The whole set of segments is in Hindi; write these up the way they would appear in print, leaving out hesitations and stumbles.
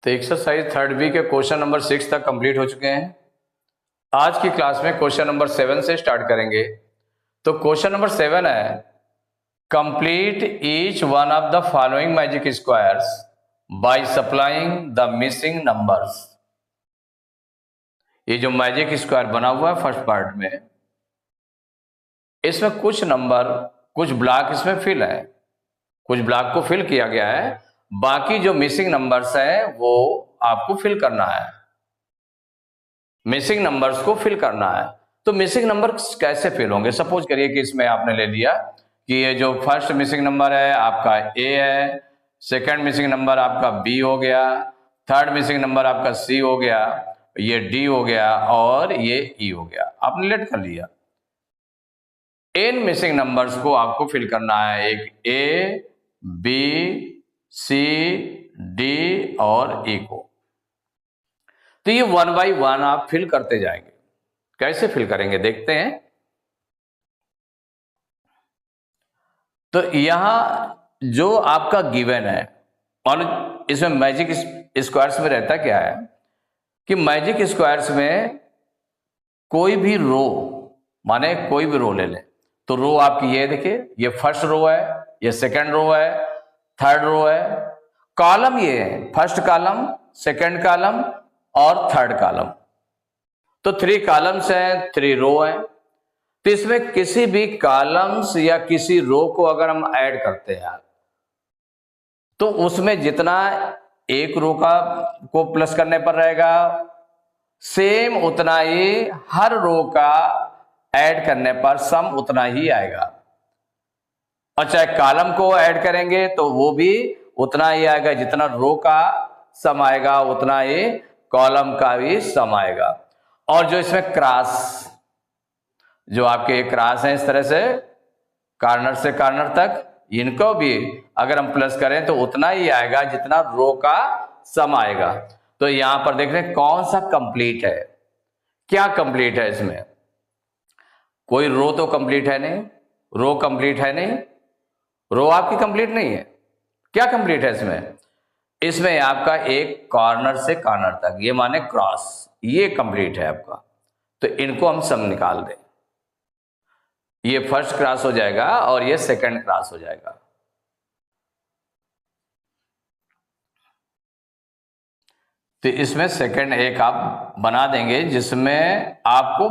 तो एक्सरसाइज 3rd के क्वेश्चन नंबर 6 तक कंप्लीट हो चुके हैं। आज की क्लास में क्वेश्चन नंबर 7 से स्टार्ट करेंगे। तो क्वेश्चन नंबर 7 है, complete each one of the following magic squares by supplying the missing numbers. ये जो मैजिक स्क्वायर बना हुआ है फर्स्ट पार्ट में, इसमें कुछ नंबर, कुछ ब्लॉक इसमें फिल है, कुछ ब्लॉक को फिल किया गया है, बाकी जो मिसिंग नंबर्स है वो आपको फिल करना है। मिसिंग नंबर्स को फिल करना है। तो मिसिंग नंबर्स कैसे फिल होंगे? सपोज करिए कि इसमें आपने ले लिया कि ये जो फर्स्ट मिसिंग नंबर है आपका ए है, सेकंड मिसिंग नंबर आपका बी हो गया, थर्ड मिसिंग नंबर आपका सी हो गया, ये डी हो गया और ये ई हो गया। आपने लेट कर लिया। इन मिसिंग नंबर्स को आपको फिल करना है, एक ए, बी, सी, डी और ई को। तो ये 1 बाय 1 आप फिल करते जाएंगे। कैसे फिल करेंगे देखते हैं। तो यहां जो आपका गिवन है, और इसमें मैजिक स्क्वायर्स में रहता क्या है कि मैजिक स्क्वायर्स में कोई भी रो, माने कोई भी रो ले लें। तो रो आपकी ये देखिए, ये फर्स्ट रो है, ये सेकंड रो है, थर्ड रो है। कॉलम ये है, फर्स्ट कॉलम, सेकंड कॉलम और थर्ड कॉलम। तो 3 कॉलम्स हैं, 3 रो है। तो इसमें किसी भी कॉलम्स या किसी रो को अगर हम ऐड करते हैं तो उसमें जितना एक रो का को प्लस करने पर रहेगा, सेम उतना ही हर रो का ऐड करने पर सम उतना ही आएगा। और चाहे कॉलम को ऐड करेंगे तो वो भी उतना ही आएगा, जितना रो का सम आएगा उतना ही कॉलम का भी सम आएगा। और जो इसमें क्रॉस, जो आपके क्रॉस हैं इस तरह से कॉर्नर से कॉर्नर तक, इनको भी अगर हम प्लस करें तो उतना ही आएगा जितना रो का सम आएगा। तो यहां पर देख रहे हैं कौन सा कंप्लीट है, क्या कंप्लीट है। इसमें कोई रो तो कंप्लीट है नहीं, रो कंप्लीट है नहीं, रो आपकी कंप्लीट नहीं है। क्या कंप्लीट है इसमें? इसमें आपका एक कॉर्नर से कॉर्नर तक, ये माने क्रॉस, ये कंप्लीट है आपका। तो इनको हम सम निकाल दें। ये फर्स्ट क्रॉस हो जाएगा और ये सेकंड क्रॉस हो जाएगा। तो इसमें सेकंड एक आप बना देंगे जिसमें आपको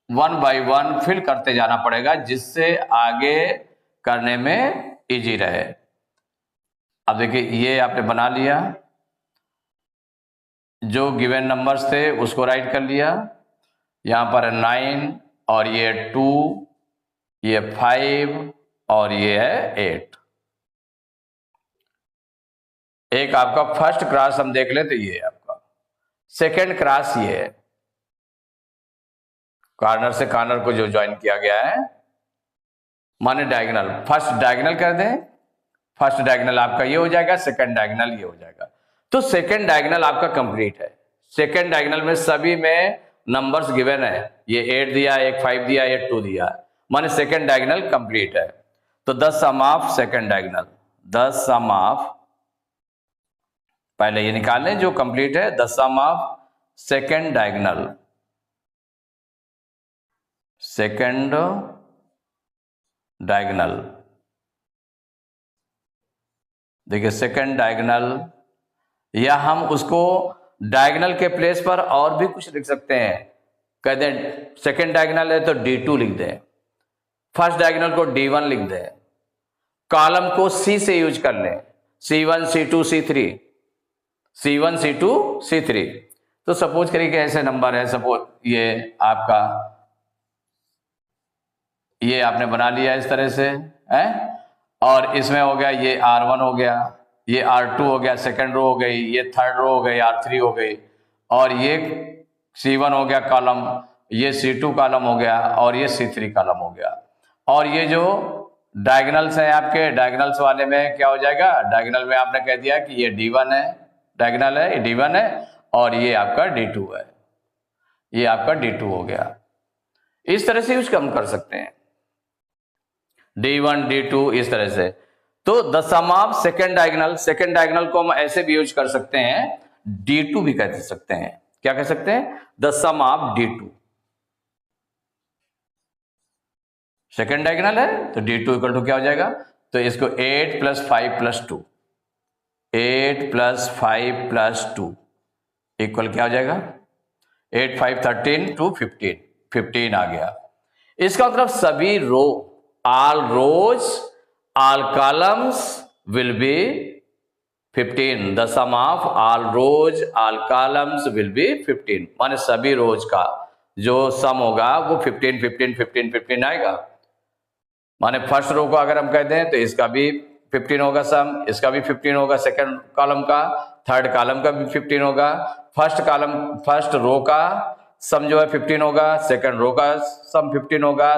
1 बाय 1 फिल करते जाना पड़ेगा, जिससे आगे करने में इजी रहे। अब देखिए ये आपने बना लिया, जो गिवन नंबर्स थे उसको राइट कर लिया। यहां पर 9 और ये 2, ये 5 और ये है 8। एक आपका फर्स्ट क्रॉस हम देख ले तो ये है आपका, सेकंड क्रॉस ये है, कॉर्नर से कॉर्नर को जो ज्वाइन किया गया है, माने डायगोनल। फर्स्ट डायगोनल कर दें, फर्स्ट डायगोनल आपका ये हो जाएगा, सेकंड डायगोनल ये हो जाएगा। तो सेकंड डायगोनल आपका कंप्लीट है। सेकंड डायगोनल में सभी में नंबर्स गिवन है, ये 8 दिया, एक 5 दिया, ये 2 दिया, माने सेकंड डायगोनल कंप्लीट है। तो the sum of second diagonal, the sum of, पहले ये निकाल लें जो कंप्लीट है, the sum of second diagonal, second diagonal. देखिए सेकंड डायगोनल, या हम उसको डायगोनल के प्लेस पर और भी कुछ लिख सकते हैं। कह दें सेकंड डायगोनल है तो D2 लिख दें, फर्स्ट डायगोनल को D1 लिख दें, कॉलम को C से यूज कर लें, C1 C2 C3, C1 C2 C3। तो सपोज करिए कि ऐसे नंबर है, सपोज ये आपका, ये आपने बना लिया इस तरह से है, और इसमें हो गया ये R1 हो गया, ये R2 हो गया, सेकंड रो हो गई, ये थर्ड रो हो गई, R3 हो गई, और ये C1 हो गया कॉलम, ये C2 कॉलम हो गया और ये C3 कॉलम हो गया। और ये जो डायगोनल्स हैं आपके, डायगोनल्स वाले में क्या हो जाएगा, डायगोनल में आपने कह दिया कि ये D1 है, डायगोनल है, ये D1 है, और ये आपका D2 है, ये आपका D2 हो गया। इस तरह से यूज हम कर सकते हैं, D1 D2 इस तरह से। तो the sum of second diagonal, second diagonal को हम ऐसे भी यूज कर सकते हैं, D2 भी कह सकते हैं। क्या कह सकते हैं? The sum of D2। Second diagonal है तो D2 इक्वल टू क्या हो जाएगा? तो इसको 8 + 5 + 2, 8 + 5 + 2 इक्वल क्या हो जाएगा? 8 5 13 2 15, 15 आ गया। इसका मतलब सभी row, all rows, all columns will be 15। The sum of all rows, all columns will be 15। माने सभी रोज का जो सम होगा वो 15 15 15 15 आएगा। माने फर्स्ट रो को अगर हम कहते हैं तो इसका भी 15 होगा सम, इसका भी 15 होगा, सेकंड कॉलम का, थर्ड कॉलम का भी 15 होगा, फर्स्ट रो का सम जो है 15 होगा, सेकंड रो का सम 15 होगा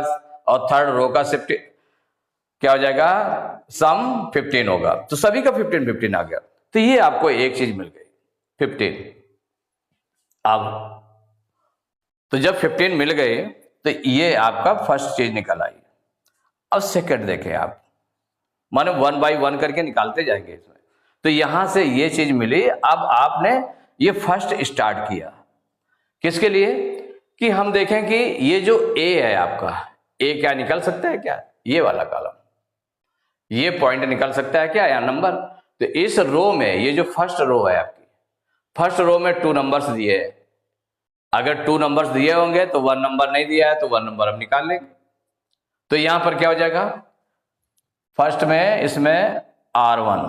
और थर्ड रो का क्या हो जाएगा? सम 15 होगा। तो सभी का 15 15 आ गया। तो ये आपको एक चीज मिल गई 15। अब तो जब 15 मिल गए तो ये आपका फर्स्ट चीज निकल आई। अब सेकंड देखें आप, माने 1 बाय 1 करके निकालते जाएंगे इसमें। तो यहां से ये चीज मिली। अब आपने ये फर्स्ट स्टार्ट किया किसके लिए? कि हम देखें कि ये जो ए है आपका, ए क्या निकल सकता है क्या? ये वाला कॉलम, ये पॉइंट निकल सकता है क्या? या नंबर। तो इस रो में ये जो फर्स्ट रो है आपकी, फर्स्ट रो में 2 नंबर्स दिए हैं। अगर 2 नंबर्स दिए होंगे तो 1 नंबर नहीं दिया है तो 1 नंबर हम निकाल लेंगे। तो यहां पर क्या हो जाएगा? फर्स्ट में इसमें R1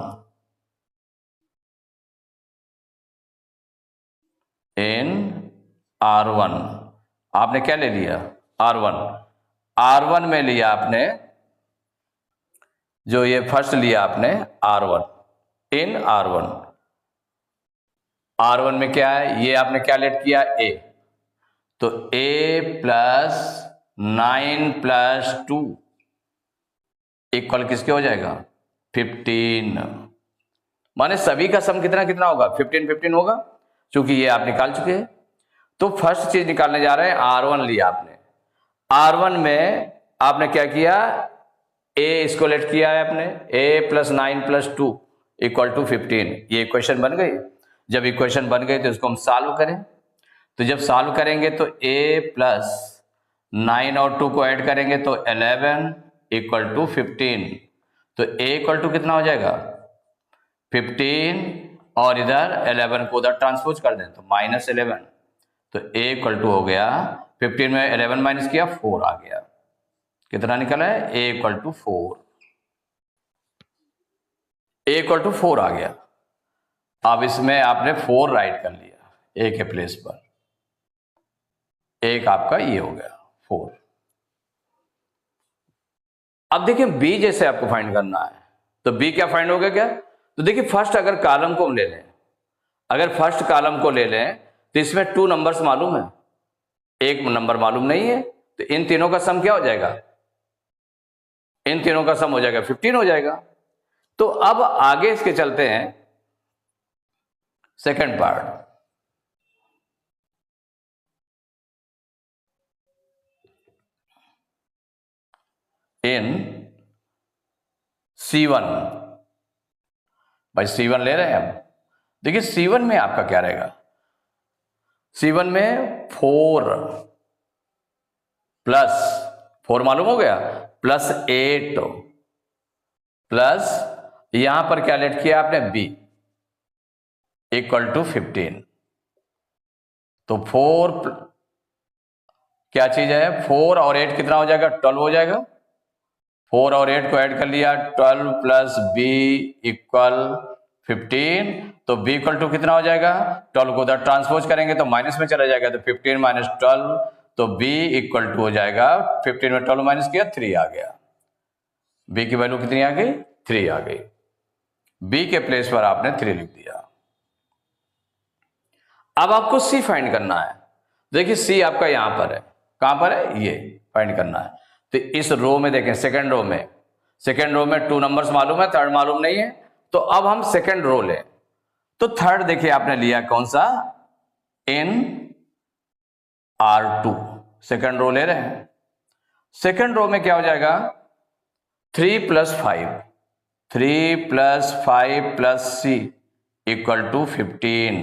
इन R1 आपने क्या ले लिया? R1। R1 में लिया आपने, जो ये फर्स्ट लिया आपने R1 इन R1। R1 में क्या है? ये आपने क्या लेट किया? A। तो A + 9 + 2 इक्वल किसके हो जाएगा? 15। माने सभी का सम कितना कितना होगा? 15 15 होगा, क्योंकि ये आप निकाल चुके हैं। तो फर्स्ट चीज निकालने जा रहे हैं, R1 लिया आपने। R1 में आपने क्या किया? A इसको लेट किया है आपने, A + 9 + 2 = 15। ये इक्वेशन बन गई। जब इक्वेशन बन गई तो इसको हम सॉल्व करें। तो जब सॉल्व करेंगे तो A + 9 और 2 को ऐड करेंगे तो 11 = 15। तो A = कितना हो जाएगा? 15 और इधर 11 को उधर ट्रांसपोज कर दें तो -11। तो A = हो गया 15 में 11 माइनस किया 4 आ गया। कितना निकला है? A = 4। A = 4 आ गया। अब इसमें आपने 4 राइट कर लिया A के प्लेस पर। एक आपका ये हो गया 4। अब देखिए B जैसे आपको फाइंड करना है तो B क्या फाइंड होगा क्या? तो देखिए फर्स्ट अगर कॉलम को हम ले लें, अगर फर्स्ट कॉलम को ले लें तो इसमें 2 नंबर्स मालूम है, एक नंबर मालूम नहीं है। तो इन तीनों का सम क्या हो जाएगा? इन तीनों का सम हो जाएगा 15 हो जाएगा। तो अब आगे इसके चलते हैं सेकंड पार्ट। इन C1, भाई C1 ले रहे हैं हम। देखिए C1 में आपका क्या रहेगा? C1 में 4 प्लस 4 मालूम हो गया, +8 प्लस यहां पर क्या लेट किया आपने? B = 15। तो 4 क्या चीज है? 4 और 8 कितना हो जाएगा? 12 हो जाएगा। 4 और 8 को ऐड कर लिया, 12 + B = 15। तो B = कितना हो जाएगा? 12 को उधर ट्रांसपोज करेंगे तो माइनस में चला जाएगा, तो 15 - 12। तो B = हो जाएगा 15 में 12 माइनस किया 3 आ गया। B की वैल्यू कितनी आ गई? 3 आ गई। B के प्लेस पर आपने 3 लिख दिया। अब आपको C फाइंड करना है। देखिए C आपका यहां पर है। कहां पर है? ये फाइंड करना है। तो इस रो में देखें, सेकंड रो में 2 नंबर्स मालूम है, थर्ड मालूम नहीं है। तो अब हम सेकंड रो लें। तो थर्ड देखिए आपने लिया कौन सा? इन R2 सेकंड रो ले रहे हैं। सेकंड रो में क्या हो जाएगा? 3 + 5 + C = 15।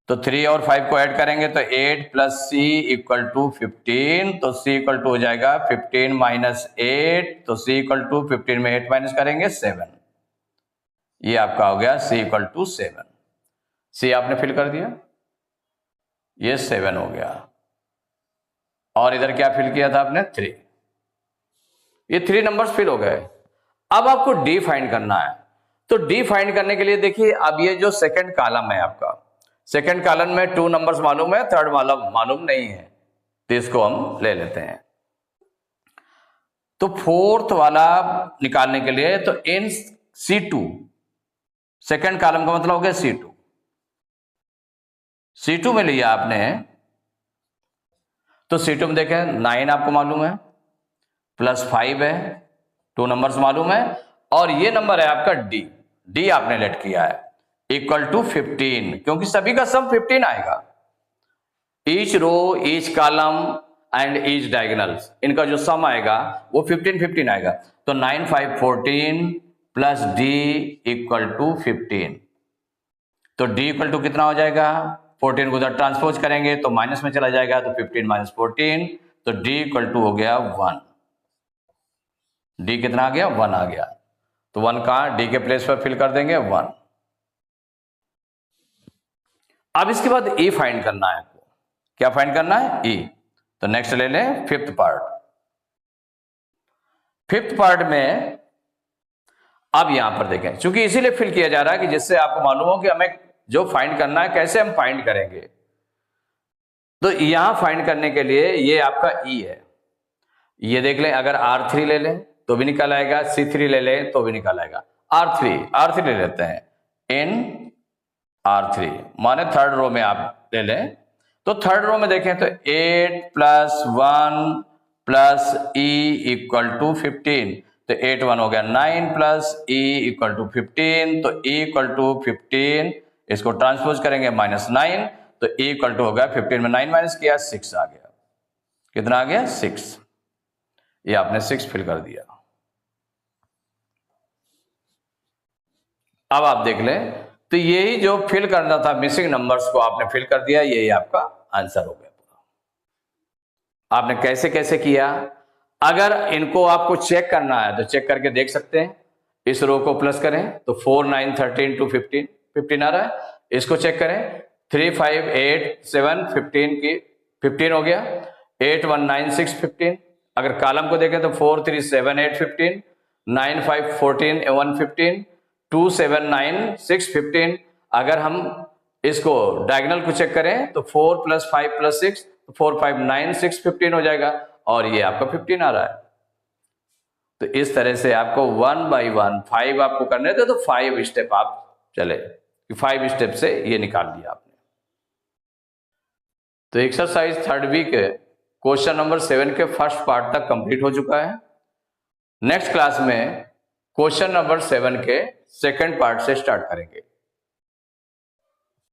तो 3 और 5 को ऐड करेंगे तो 8 प्लस सी इक्वल टू 15, तो सी इक्वल टू हो जाएगा 15 माइनस 8, तो सी इक्वल टू 15 में 8 माइनस करेंगे 7। ये आपका हो गया सी इक्वल टू 7। सी आपने फिल कर दिया, ये 7 हो गया। और इधर क्या फिल किया था आपने? 3। ये 3 नंबर्स फिल हो गए। अब आपको डी फाइंड करना है। तो डी फाइंड करने के लिए देखिए, अब ये जो सेकंड कॉलम है आपका, सेकंड कॉलम में 2 नंबर्स मालूम है, थर्ड मालूम नहीं है, तो इसको हम ले लेते हैं। तो फोर्थ वाला निकालने के लिए तो इन C2, सेकंड कॉलम का मतलब हो गया C2। C2 में लिया आपने, तो C2 में देखें 9 आपको मालूम है, प्लस 5 है, 2 नंबर्स मालूम है, और ये नंबर है आपका डी आपने लेट किया है इक्वल टू 15, क्योंकि सभी का सम 15 आएगा। Each row, each column and each diagonals, इनका जो सम आएगा वो 15 आएगा। तो 9 5 14 प्लस डी इक्वल टू 15। तो डी इक्वल टू कितना हो जाएगा? 14 को उधर ट्रांसपोज करेंगे तो माइनस में चला जाएगा, तो 15 माइनस 14, तो डी इक्वल टू हो गया 1। डी कितना आ गया? 1 आ गया। तो 1 कहां? डी के प्लेस पर फिल कर देंगे 1। अब इसके बाद ई फाइंड करना है आपको। क्या फाइंड करना है? ई। तो नेक्स्ट ले लें फिफ्थ पार्ट। फिफ्थ पार्ट में अब यहां पर देखें, क्योंकि इसीलिए फिल किया जा रहा है कि जिससे आपको मालूम हो कि हमें जो फाइंड करना है कैसे हम फाइंड करेंगे। तो यहां फाइंड करने के लिए ये आपका ई है। ये देख लें, अगर R3 ले लें तो भी निकल आएगा, C3 ले लें तो भी निकल आएगा। R3 ले लेते हैं इन R3, माने थर्ड रो में आप ले लें। तो थर्ड रो में देखें तो 8 plus 1 plus E equal to 15, तो 8 1 हो गया 9 प्लस E इक्वल टू 15, तो E इक्वल टू 15, इसको ट्रांसपोज करेंगे -9, तो E इक्वल टू हो गया 15 में 9 माइनस किया 6 आ गया। कितना आ गया? 6। ये आपने 6 फिल कर दिया। अब आप देख लें, तो यही जो फिल करना था मिसिंग नंबर्स को आपने फिल कर दिया, यही आपका आंसर हो गया पूरा। आपने कैसे कैसे किया? अगर इनको आपको चेक करना है तो चेक करके देख सकते हैं। इस रो को प्लस करें तो 4 9 13 2 15 आ रहा है। इसको चेक करें 3 5 8 7 15 की 15 हो गया। 8 1 9 6 15। अगर कॉलम को देखें तो 4 3 7 8 15, 9 5 14 1 15, 2 7 9 6 15। अगर हम इसको डायगोनल को चेक करें तो 4 प्लस 5 प्लस 6, 4 5 9 6 15 हो जाएगा, और ये आपका 15 आ रहा है। तो इस तरह से आपको 1 बाई 1 5 आपको करने थे, तो 5 स्टेप आप चले, 5 स्टेप से ये निकाल दिया आपने। तो exercise third week question number 7 के फर्स्ट पार्ट तक कंप्लीट हो चुका है। नेक्स्ट क्लास में क्वेश्चन नंबर 7 के सेकंड पार्ट से स्टार्ट करेंगे।